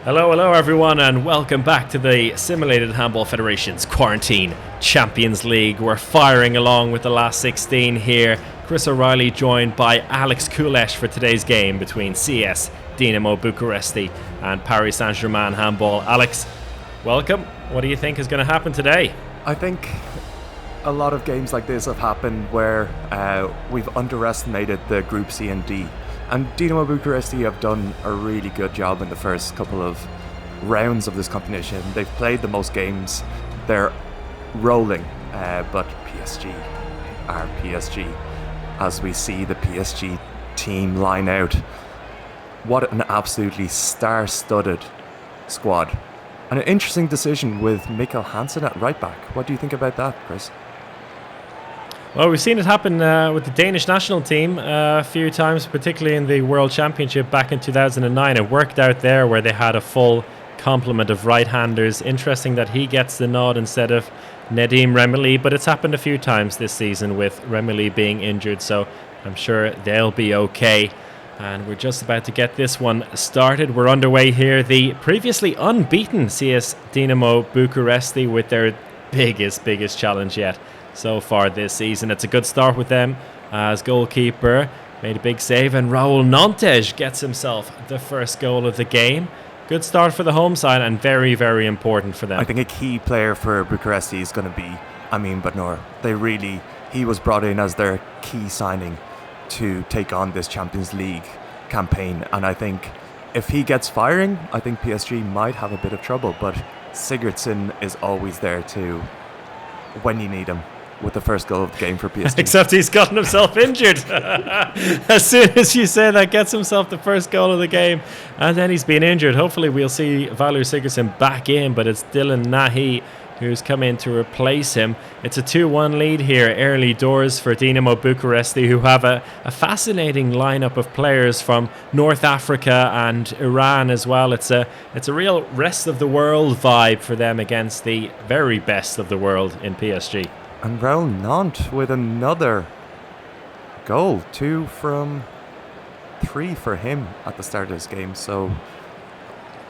Hello everyone, and welcome back to the Simulated Handball Federation's Quarantine Champions League. We're firing along with the last 16 here. Chris O'Reilly joined by Alex Kulesh for today's game between CS Dinamo Bucaresti and Paris Saint-Germain Handball. Alex, welcome. What do you think is going to happen today? I think a lot of games like this have happened where we've underestimated the Group C and D. And Dinamo Bucaresti have done a really good job in the first couple of rounds of this competition. They've played the most games. They're rolling, but PSG are PSG. As we see the PSG team line out, what an absolutely star-studded squad. And an interesting decision with Mikkel Hansen at right back. What do you think about that, Chris? Well, we've seen it happen with the Danish national team a few times, particularly in the World Championship back in 2009. It worked out there where they had a full complement of right-handers. Interesting that he gets the nod instead of Nedim Remili, but it's happened a few times this season with Remili being injured, so I'm sure they'll be okay. And we're just about to get this one started. We're underway here. The previously unbeaten CS Dinamo Bucaresti with their biggest challenge yet so far this season. It's a good start with them as goalkeeper made a big save, and Raul Nantes gets himself the first goal of the game. Good start for the home side and very important for them. I think a key player for Bucaresti is going to be Amin Badnour. He was brought in as their key signing to take on this Champions League campaign, and I think if he gets firing, I think PSG might have a bit of trouble, but Sigurdsson is always there too when you need him, with the first goal of the game for PSG. Except he's gotten himself injured. As soon as you say that, gets himself the first goal of the game, and then he's been injured. Hopefully we'll see Valur Sigurdsson back in, but it's Dylan Nahi who's come in to replace him. It's a 2-1 lead here, early doors for Dinamo Bucaresti, who have a fascinating lineup of players from North Africa and Iran as well. It's a real rest of the world vibe for them against the very best of the world in PSG. And Raul Nantes with another goal, 2 from 3 for him at the start of this game. So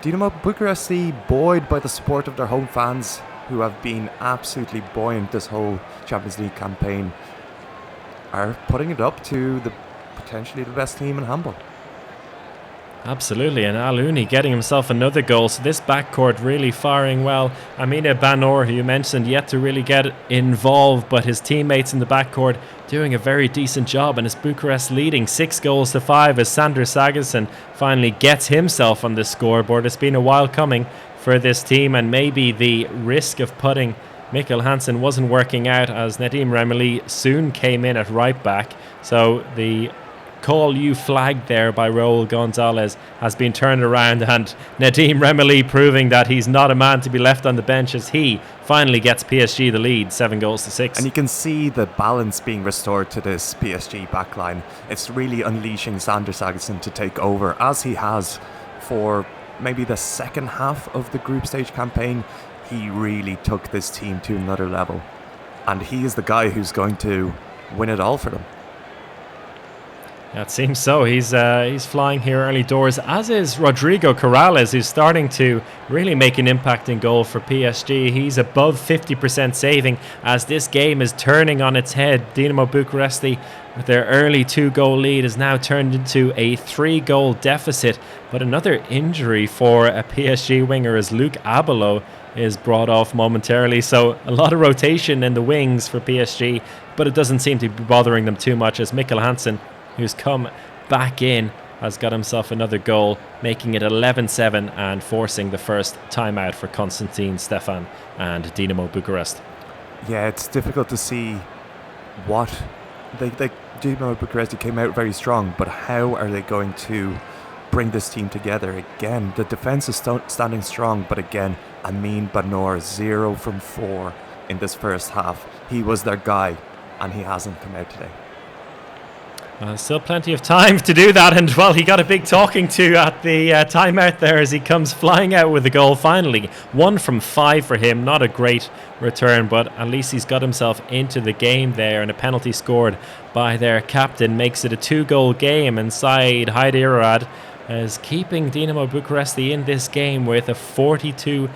Dinamo Bucaresti, buoyed by the support of their home fans, who have been absolutely buoyant this whole Champions League campaign, are putting it up to potentially the best team in handball. Absolutely, and Aluni getting himself another goal, so this backcourt really firing well. Amine Banor, who you mentioned, yet to really get involved, but his teammates in the backcourt doing a very decent job, and it's Bucharest leading 6-5 as Sander Sagerson finally gets himself on the scoreboard. It's been a while coming for this team, and maybe the risk of putting Mikkel Hansen wasn't working out, as Nedim Remili soon came in at right back. So the call you flagged there by Raul Gonzalez has been turned around, and Nedim Remili proving that he's not a man to be left on the bench as he finally gets PSG the lead, 7-6. And you can see the balance being restored to this PSG backline. It's really unleashing Sander Sagerson to take over, as he has for maybe the second half of the group stage campaign. He really took this team to another level, and he is the guy who's going to win it all for them. Yeah, it seems so. He's flying here early doors, as is Rodrigo Corrales, who's starting to really make an impact in goal for PSG. He's above 50% saving as this game is turning on its head. Dinamo Bucaresti, with their early 2-goal lead, is now turned into a 3-goal deficit. But another injury for a PSG winger as Luke Abelo is brought off momentarily. So a lot of rotation in the wings for PSG, but it doesn't seem to be bothering them too much, as Mikkel Hansen, who's come back in, has got himself another goal, making it 11-7 and forcing the first timeout for Konstantin Stefan and Dinamo Bucharest. Yeah, it's difficult to see what Dinamo Bucaresti came out very strong, but how are they going to bring this team together again? The defense is standing strong, but again, Amin Banor 0 from 4 in this first half. He was their guy, and he hasn't come out today. Still plenty of time to do that, and well, he got a big talking to at the timeout there as he comes flying out with a goal finally. 1 from 5 for him, not a great return, but at least he's got himself into the game there, and a penalty scored by their captain makes it a 2-goal game, and Saeed Haidirad is keeping Dinamo Bucaresti in this game with a 42%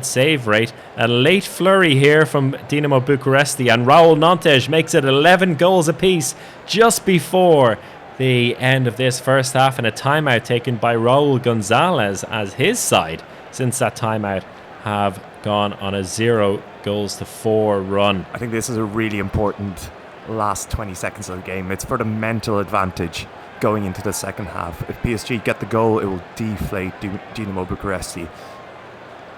save rate. A late flurry here from Dinamo Bucaresti, and Raul Nantes makes it 11 goals apiece just before the end of this first half, and a timeout taken by Raul Gonzalez, as his side, since that timeout, have gone on a 0-4 run. I think this is a really important last 20 seconds of the game. It's for the mental advantage going into the second half. If PSG get the goal, it will deflate Dinamo Bucaresti.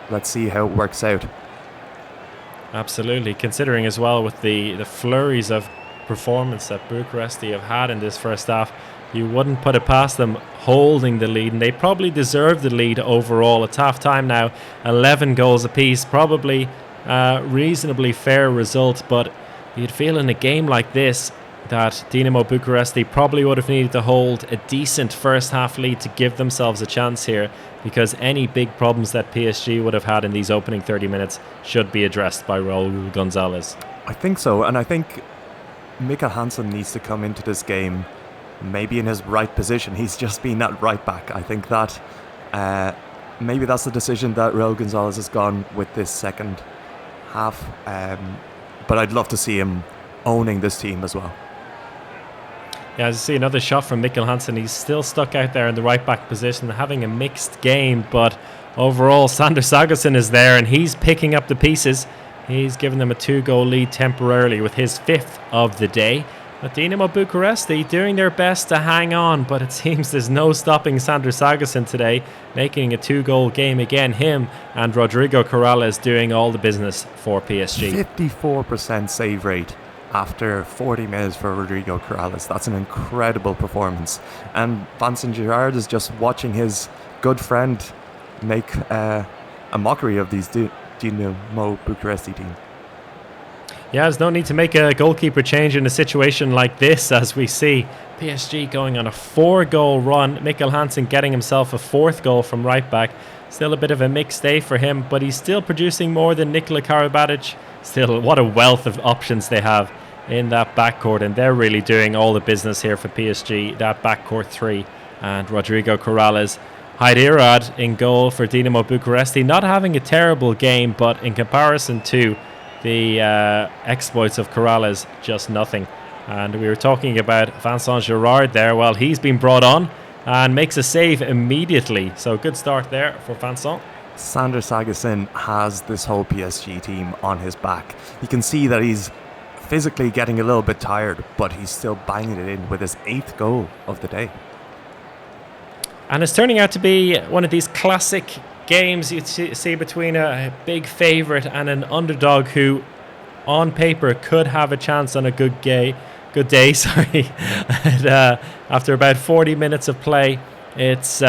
Let's see how it works out. Absolutely, considering as well with the flurries of performance that Bucaresti have had in this first half, you wouldn't put it past them holding the lead, and they probably deserve the lead overall. It's half time now, 11 goals apiece, probably reasonably fair result, but you'd feel in a game like this that Dinamo Bucaresti probably would have needed to hold a decent first half lead to give themselves a chance here, because any big problems that PSG would have had in these opening 30 minutes should be addressed by Raul Gonzalez. I think so, and I think Mikkel Hansen needs to come into this game maybe in his right position. He's just been at right back. I think that maybe that's the decision that Raul Gonzalez has gone with this second half, but I'd love to see him owning this team as well. Yeah, as you see, another shot from Mikkel Hansen. He's still stuck out there in the right back position, having a mixed game, but overall Sander Sagosen is there and he's picking up the pieces. He's given them a 2-goal lead temporarily with his 5th of the day. But Dinamo Bucaresti doing their best to hang on, but it seems there's no stopping Sander Sagosen today, making a 2-goal game again. Him and Rodrigo Corrales doing all the business for PSG. 54% save rate after 40 minutes for Rodrigo Corrales. That's an incredible performance. And Vincent Girard is just watching his good friend make a mockery of these Dinamo Bucaresti team. Yeah, there's no need to make a goalkeeper change in a situation like this, as we see PSG going on a 4-goal run. Mikkel Hansen getting himself a 4th goal from right back. Still a bit of a mixed day for him, but he's still producing more than Nikola Karabatic. Still, what a wealth of options they have in that backcourt, and they're really doing all the business here for PSG. That backcourt 3 and Rodrigo Corrales. Heidirad in goal for Dinamo Bucaresti, not having a terrible game, but in comparison to the exploits of Corrales, just nothing. And we were talking about Vincent Girard there. Well, he's been brought on and makes a save immediately. So good start there for Vincent. Sander Sagosen has this whole PSG team on his back. You can see that he's physically getting a little bit tired, but he's still banging it in with his 8th goal of the day. And it's turning out to be one of these classic games you see between a big favourite and an underdog who on paper could have a chance on a good day. And, after about 40 minutes of play, it's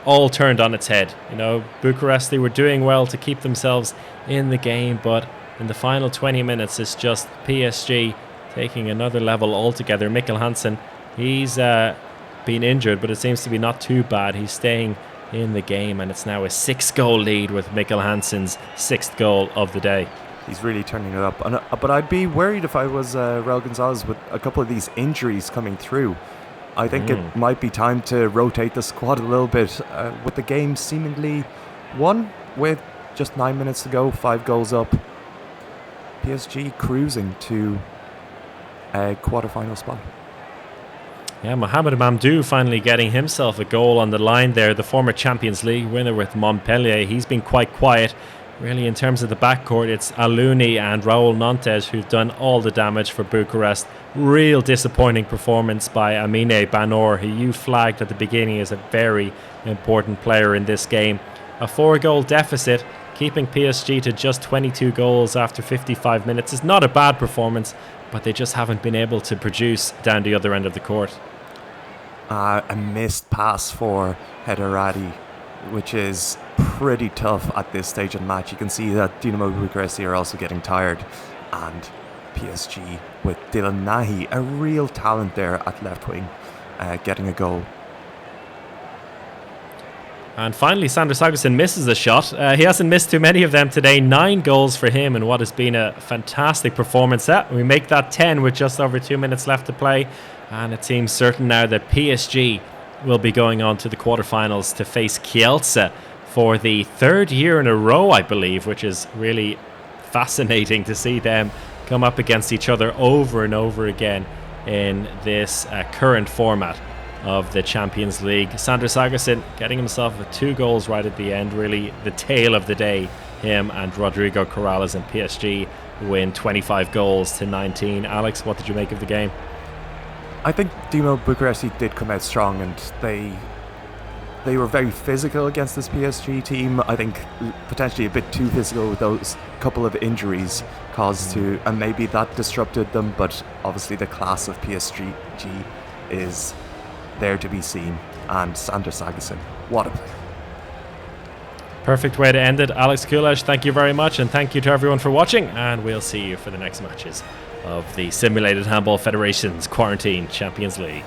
all turned on its head. You know, Bucaresti were doing well to keep themselves in the game, but in the final 20 minutes it's just PSG taking another level altogether. Mikkel Hansen, he's been injured, but it seems to be not too bad. He's staying in the game, and it's now a 6-goal lead with Mikkel Hansen's 6th goal of the day. He's really turning it up. But I'd be worried if I was Raul Gonzalez with a couple of these injuries coming through. I think it might be time to rotate the squad a little bit. With the game seemingly won with just 9 minutes to go, 5 goals up. PSG cruising to a quarter-final spot. Yeah, Mohamed Mamdou finally getting himself a goal on the line there. The former Champions League winner with Montpellier. He's been quite quiet. Really, in terms of the backcourt, it's Alouni and Raul Nantes who've done all the damage for Bucharest. Real disappointing performance by Amine Banor, who you flagged at the beginning as a very important player in this game. A 4-goal deficit, keeping PSG to just 22 goals after 55 minutes is not a bad performance, but they just haven't been able to produce down the other end of the court. A missed pass for Heidirad, which is pretty tough at this stage of the match. You can see that Dinamo Bucaresti are also getting tired, and PSG with Dylan Nahi, a real talent there at left wing, getting a goal. And finally, Sander Sagosen misses a shot. He hasn't missed too many of them today. 9 goals for him in what has been a fantastic performance. We make that 10 with just over 2 minutes left to play. And it seems certain now that PSG will be going on to the quarterfinals to face Kielce for the third year in a row, I believe, which is really fascinating to see them come up against each other over and over again in this current format of the Champions League. Sander Sagerson getting himself with 2 goals right at the end, really the tale of the day. Him and Rodrigo Corrales and PSG win 25 goals to 19. Alex, what did you make of the game? I think Dinamo Bucaresti did come out strong, and they were very physical against this PSG team. I think potentially a bit too physical with those couple of injuries caused to, and maybe that disrupted them, but obviously the class of PSG is there to be seen. And Sander Sagerson, what a player. Perfect way to end it. Alex Kulesh, thank you very much, and thank you to everyone for watching, and we'll see you for the next matches of the Simulated Handball Federation's Quarantine Champions League.